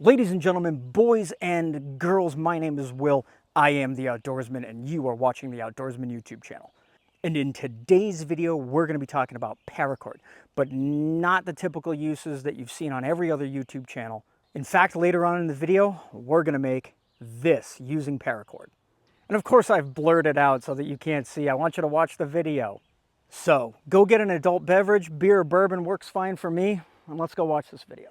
Ladies and gentlemen, boys and girls, my name is Will. I am the Outdoorsman, and you are watching the Outdoorsman YouTube channel. And in today's video, we're going to be talking about paracord, but not the typical uses that you've seen on every other YouTube channel. In fact, later on in the video, we're going to make this using paracord. And of course, I've blurred it out so that you can't see. I want you to watch the video. So go get an adult beverage. Beer or bourbon works fine for me, and let's go watch this video.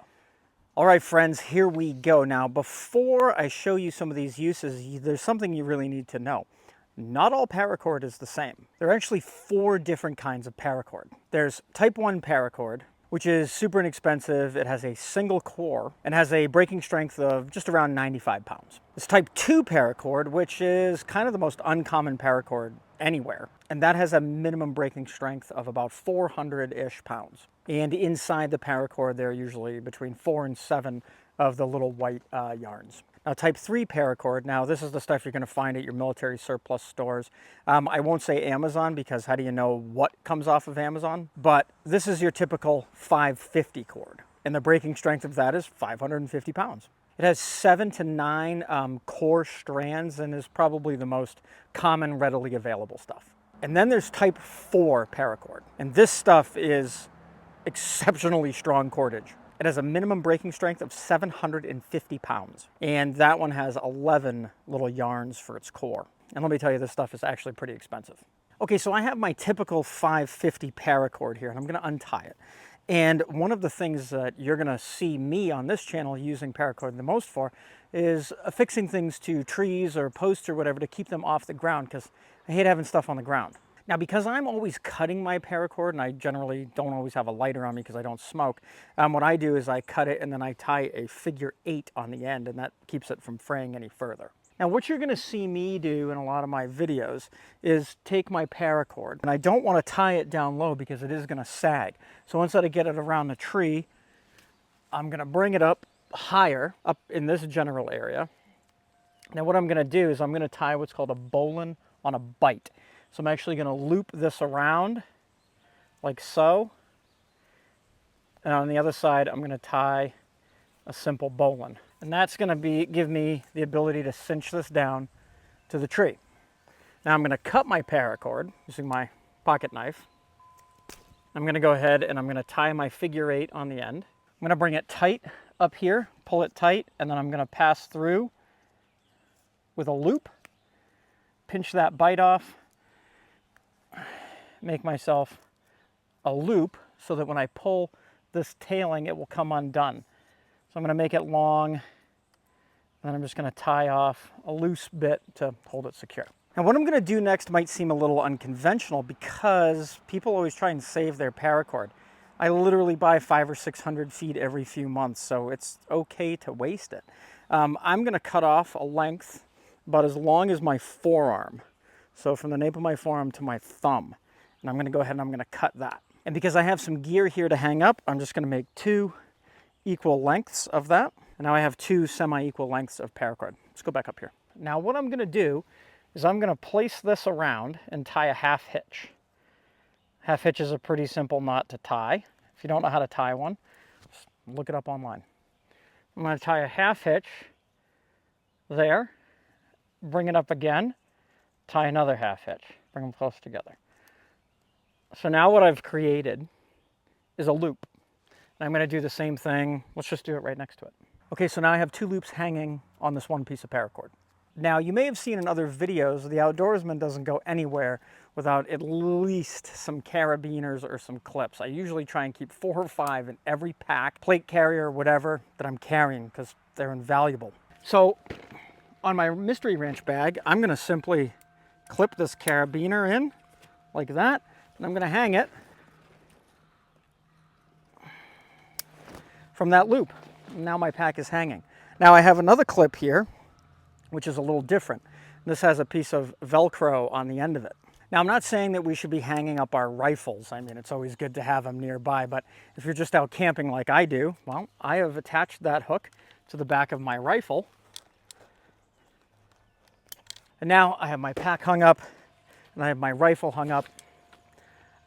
All right, friends, here we go. Now, before I show you some of these uses, there's something you really need to know. Not all paracord is the same. There are actually 4 different kinds of paracord. There's type 1 paracord, which is super inexpensive. It has a single core and has a breaking strength of just around 95 pounds. There's type 2 paracord, which is kind of the most uncommon paracord anywhere. And that has a minimum breaking strength of about 400-ish pounds. And inside the paracord, there are usually between 4 and 7 of the little white yarns. Now, type 3 paracord, now this is the stuff you're going to find at your military surplus stores. I won't say Amazon because how do you know what comes off of Amazon? But this is your typical 550 cord. And the breaking strength of that is 550 pounds. It has 7 to 9 core strands and is probably the most common, readily available stuff. And then there's type 4 paracord. And this stuff is exceptionally strong cordage. It has a minimum breaking strength of 750 pounds. And that one has 11 little yarns for its core. And let me tell you, this stuff is actually pretty expensive. Okay, so I have my typical 550 paracord here, and I'm going to untie it. And one of the things that you're going to see me on this channel using paracord the most for is affixing things to trees or posts or whatever to keep them off the ground, because I hate having stuff on the ground. Now, because I'm always cutting my paracord, and I generally don't always have a lighter on me because I don't smoke, what I do is I cut it and then I tie a figure 8 on the end, and that keeps it from fraying any further. Now, what you're going to see me do in a lot of my videos is take my paracord, and I don't want to tie it down low because it is going to sag. So once I get it around the tree, I'm going to bring it up higher, up in this general area. Now, what I'm going to do is I'm going to tie what's called a bowline on a bite. So I'm actually going to loop this around like so. And on the other side, I'm going to tie a simple bowline. And that's going to give me the ability to cinch this down to the tree. Now I'm going to cut my paracord using my pocket knife. I'm going to go ahead and I'm going to tie my figure 8 on the end. I'm going to bring it tight up here, pull it tight, and then I'm going to pass through with a loop, pinch that bite off, make myself a loop so that when I pull this tailing, it will come undone. So I'm going to make it long, and then I'm just going to tie off a loose bit to hold it secure. Now, what I'm going to do next might seem a little unconventional because people always try and save their paracord. I literally buy 500 or 600 feet every few months, so it's okay to waste it. I'm going to cut off a length about as long as my forearm. So from the nape of my forearm to my thumb. And I'm going to go ahead and I'm going to cut that. And because I have some gear here to hang up, I'm just going to make 2 equal lengths of that. And now I have 2 semi-equal lengths of paracord. Let's go back up here. Now what I'm going to do is I'm going to place this around and tie a half hitch. Half hitch is a pretty simple knot to tie. If you don't know how to tie one, just look it up online. I'm going to tie a half hitch there, bring it up again, tie another half hitch, bring them close together. So now what I've created is a loop. And I'm going to do the same thing. Let's just do it right next to it. Okay, so now I have 2 loops hanging on this one piece of paracord. Now, you may have seen in other videos, the Outdoorsman doesn't go anywhere without at least some carabiners or some clips. I usually try and keep 4 or 5 in every pack, plate carrier, whatever, that I'm carrying because they're invaluable. So on my Mystery Ranch bag, I'm going to simply clip this carabiner in like that, and I'm going to hang it from that loop. Now my pack is hanging. Now I have another clip here, which is a little different. This has a piece of Velcro on the end of it. Now, I'm not saying that we should be hanging up our rifles. I mean, it's always good to have them nearby, but if you're just out camping like I do, well, I have attached that hook to the back of my rifle. And now I have my pack hung up, and I have my rifle hung up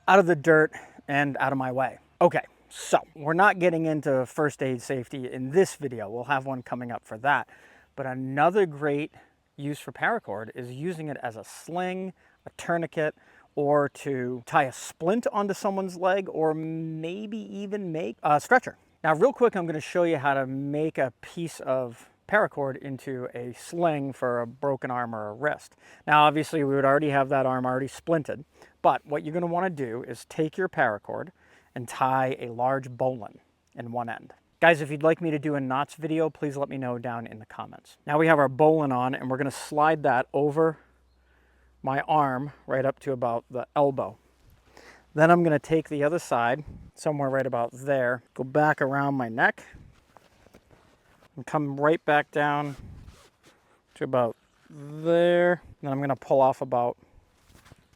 out of the dirt and out of my way. Okay, So we're not getting into first aid safety in this video. We'll have one coming up for that. But another great use for paracord is using it as a sling, a tourniquet, or to tie a splint onto someone's leg, or maybe even make a stretcher. Now, real quick, I'm going to show you how to make a piece of paracord into a sling for a broken arm or a wrist. Now, obviously, we would already have that arm already splinted, but what you're going to want to do is take your paracord and tie a large bowline in one end. Guys, if you'd like me to do a knots video, please let me know down in the comments. Now we have our bowline on, and we're going to slide that over my arm right up to about the elbow. Then I'm going to take the other side, somewhere right about there, go back around my neck, and come right back down to about there. Then I'm going to pull off about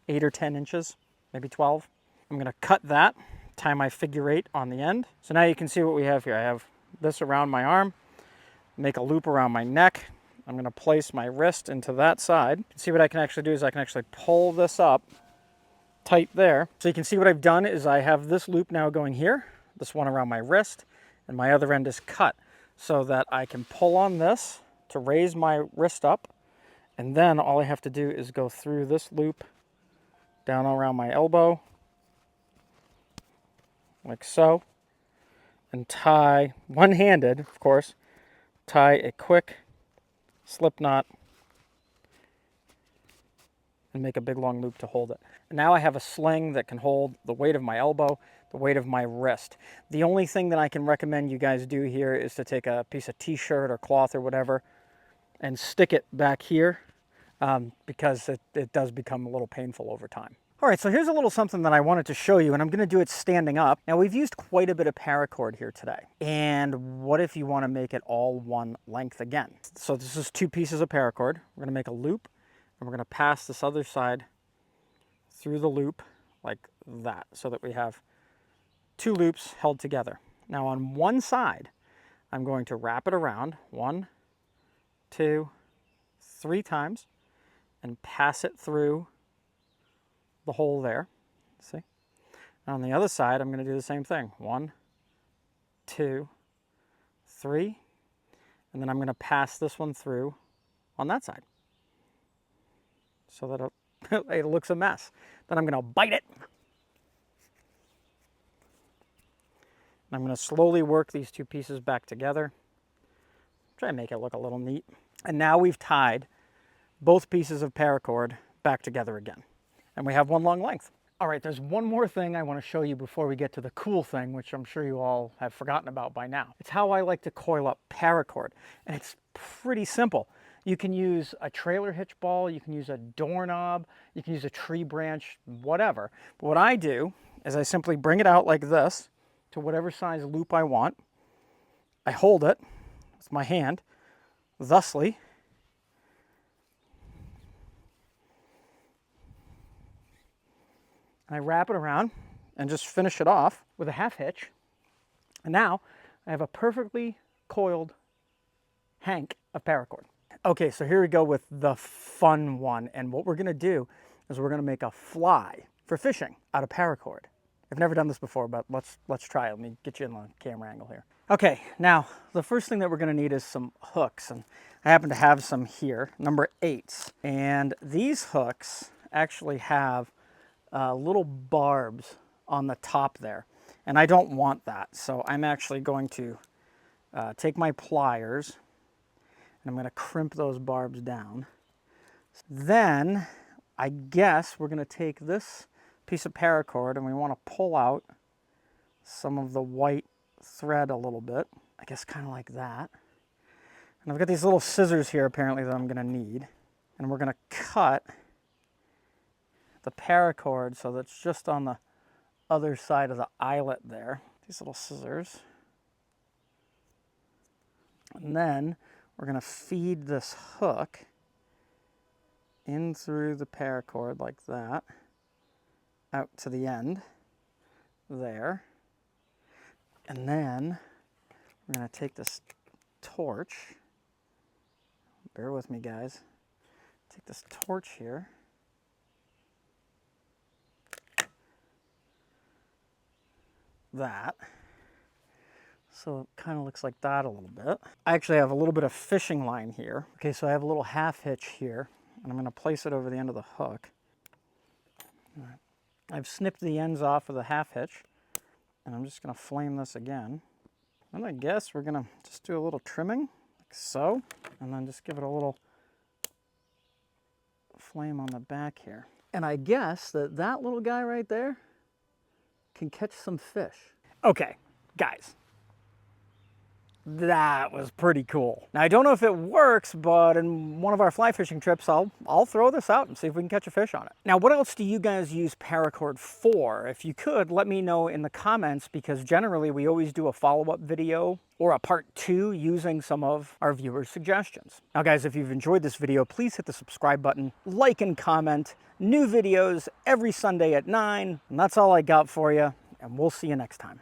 8 or 10 inches, maybe 12. I'm going to cut that, tie my figure 8 on the end. So now you can see what we have here. I have this around my arm, make a loop around my neck. I'm going to place my wrist into that side. See what I can actually do is I can actually pull this up tight there. So you can see what I've done is I have this loop now going here, this one around my wrist, and my other end is cut so that I can pull on this to raise my wrist up, and then all I have to do is go through this loop down around my elbow, like so, and tie, one-handed, of course, tie a quick slip knot and make a big long loop to hold it. And now I have a sling that can hold the weight of my elbow, the weight of my wrist. The only thing that I can recommend you guys do here is to take a piece of t-shirt or cloth or whatever and stick it back here because it does become a little painful over time. All right, so here's a little something that I wanted to show you, and I'm going to do it standing up. Now, we've used quite a bit of paracord here today. And what if you want to make it all one length again? So this is 2 pieces of paracord. We're going to make a loop, and we're going to pass this other side through the loop like that, so that we have 2 loops held together. Now, on one side, I'm going to wrap it around 1, 2, 3 times and pass it through the hole there. See? And on the other side, I'm going to do the same thing. 1, 2, 3, and then I'm going to pass this one through on that side so that it looks a mess. Then I'm going to bite it. And I'm going to slowly work these 2 pieces back together. Try and make it look a little neat. And now we've tied both pieces of paracord back together again. And we have one long length. All right, there's one more thing I want to show you before we get to the cool thing, which I'm sure you all have forgotten about by now. It's how I like to coil up paracord, and it's pretty simple. You can use a trailer hitch ball, you can use a doorknob, you can use a tree branch, whatever. But what I do is I simply bring it out like this to whatever size loop I want. I hold it with my hand, thusly, and I wrap it around and just finish it off with a half hitch. And now I have a perfectly coiled hank of paracord. Okay, so here we go with the fun one. And what we're going to do is we're going to make a fly for fishing out of paracord. I've never done this before, but let's try it. Let me get you in the camera angle here. Okay, now the first thing that we're going to need is some hooks. And I happen to have some here, number 8s. And these hooks actually have little barbs on the top there, and I don't want that, so I'm actually going to take my pliers and I'm going to crimp those barbs down. Then I guess we're going to take this piece of paracord and we want to pull out some of the white thread a little bit, I guess kind of like that. And I've got these little scissors here apparently that I'm going to need, and we're going to cut the paracord so that's just on the other side of the eyelet there. These little scissors. And then we're going to feed this hook in through the paracord like that, out to the end there. And then we're going to take this torch. Bear with me, guys. Take this torch here. That. So it kind of looks like that a little bit. I actually have a little bit of fishing line here. Okay, so I have a little half hitch here, and I'm going to place it over the end of the hook. All right. I've snipped the ends off of the half hitch, and I'm just going to flame this again. And I guess we're going to just do a little trimming, like so, and then just give it a little flame on the back here. And I guess that that little guy right there can catch some fish. Okay, guys. That was pretty cool. Now, I don't know if it works, but in one of our fly fishing trips, I'll throw this out and see if we can catch a fish on it. Now, what else do you guys use Paracord for? If you could, let me know in the comments, because generally we always do a follow-up video or a part 2 using some of our viewers' suggestions. Now, guys, if you've enjoyed this video, please hit the subscribe button, like and comment. New videos every Sunday at 9, and that's all I got for you, and we'll see you next time.